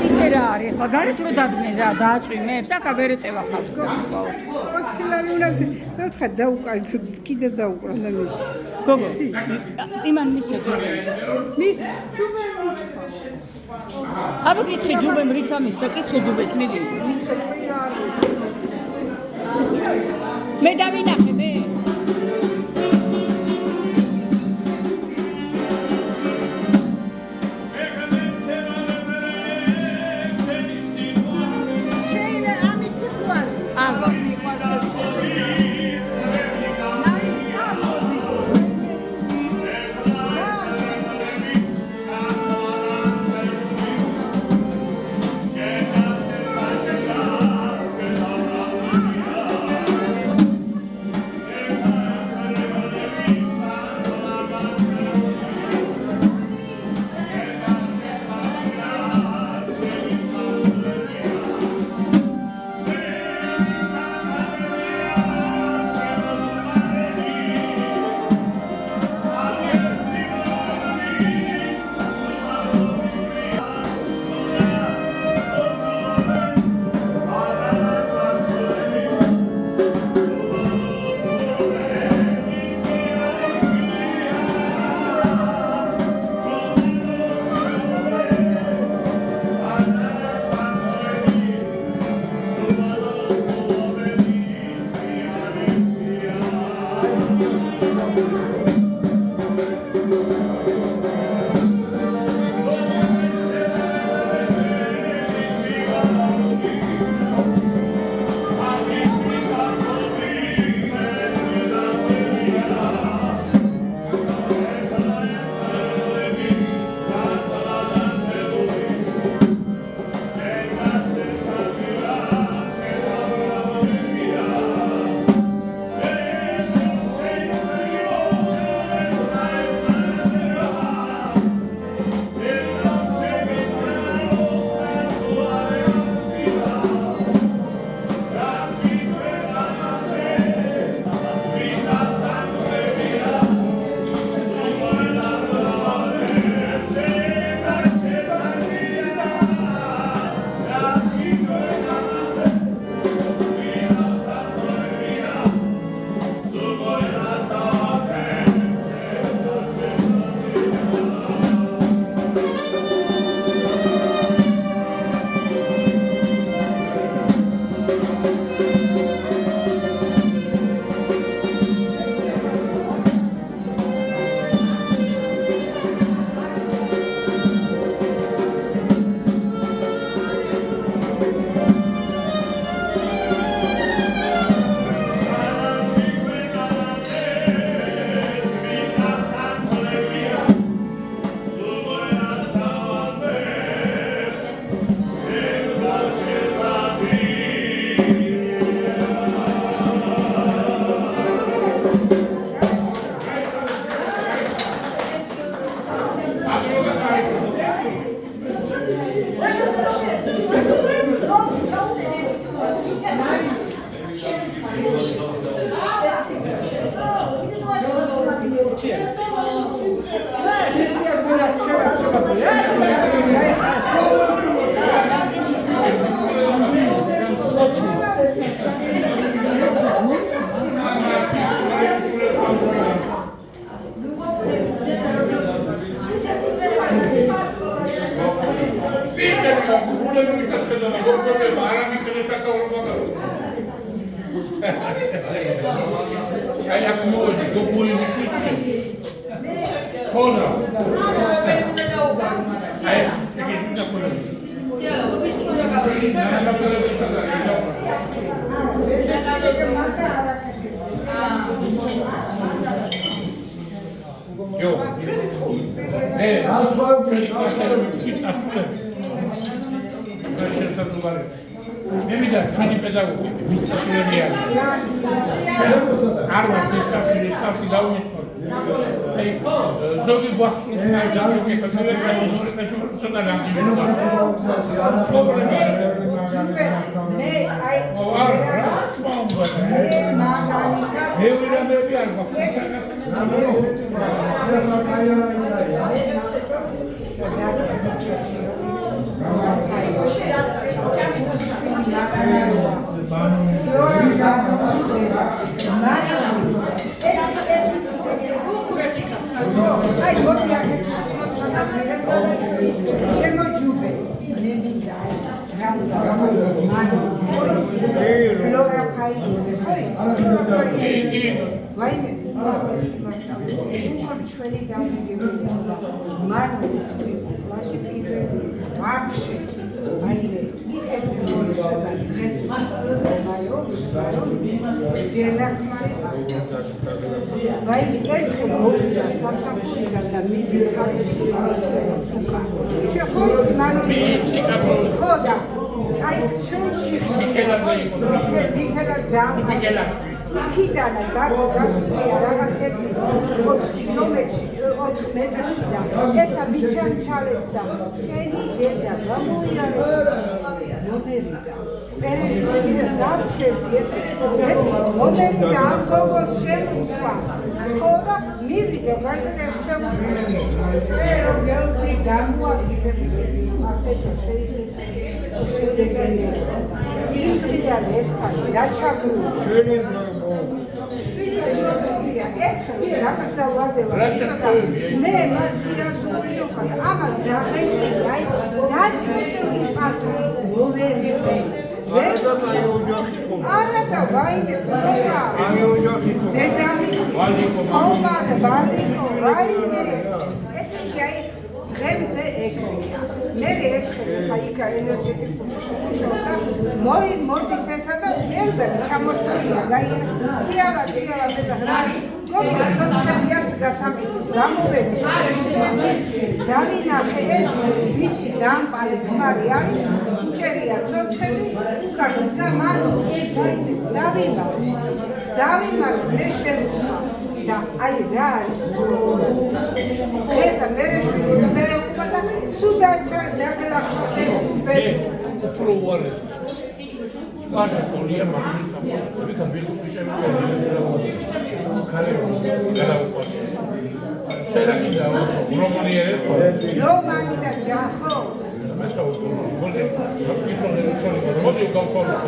ისე რა არის ხო გარეთ რო დადგნენ რა დააწვიმებს ახლა ვერ ეტევა ხალხს სილარი უნავს მე ვთქვა დაუკარით კიდე დაუკრა და ვიცი გოგო იმან მისცე ჯუბემ მის ჯუბემ აბა კითხე ჯუბემ რისა მისცე კითხე ჯუბეს მიდი მე დავინახე მე იქიდან გაგოძახია რაღაც 4 კილომეტრში 4 მეტრში და ესა მიჩანჩალებს და ჩემი დედა გამოიარა ნომერიდან პერიოდიდან დავჩერდი ეს ნომერი და ახალოს შემოწვა ხო და მივიდე გარდაეხება რომ გასვი გამოაკეთებს ასეთი შეიძინე ისრიდან ეს ხალი დაჩაგრული მე მაციასული ოქარ ამას დაღეჭი აი დაჭრილი პატო მოვერი არა და ვაიმე ხოდა აი ოჯახი დედამი ობა და ბალიკო ვაიმე ესე იგი აი დღემდე ეგრეა მე ერთხელ ხა იქ ენერგეტიკა მოდის ესა და ერთზე ჩამოსულია გაიარა ციალა გოგოცხებია გასამით გამოვედი დავინახე ეს ბიჭი დამპალი თმარი არის უჭერია ცოცხები უკარდა მანო დავიმარ მე შემოვა და აი რა არის ესა მე ვიყვა და სუდაჩა დაგლახა პროვალე Каждый поле магазин там, вы там видите, что еще не делают. Шерами да, романиеры. Романи да джахо. Мы что, возле, возле комфорта.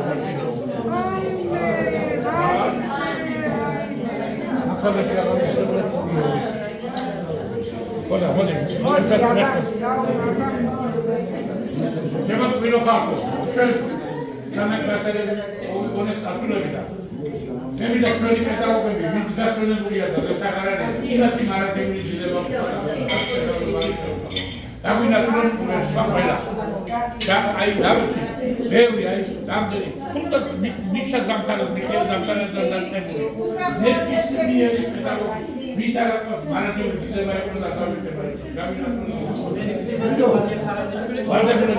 Kanak mesele onu atılabilir. Hem de böyle metal gibi biz gazetelerin buraya da sakarane. İlaki maratemiciler var. Abi natural bakmayla. Ben ay davsi. Devri ay davdi. Burada nişa zamtarız, Mikhail zamtarız zaten. Ne bir yere kadar bir taraf maratemiciler var burada tabii ki. Var da böyle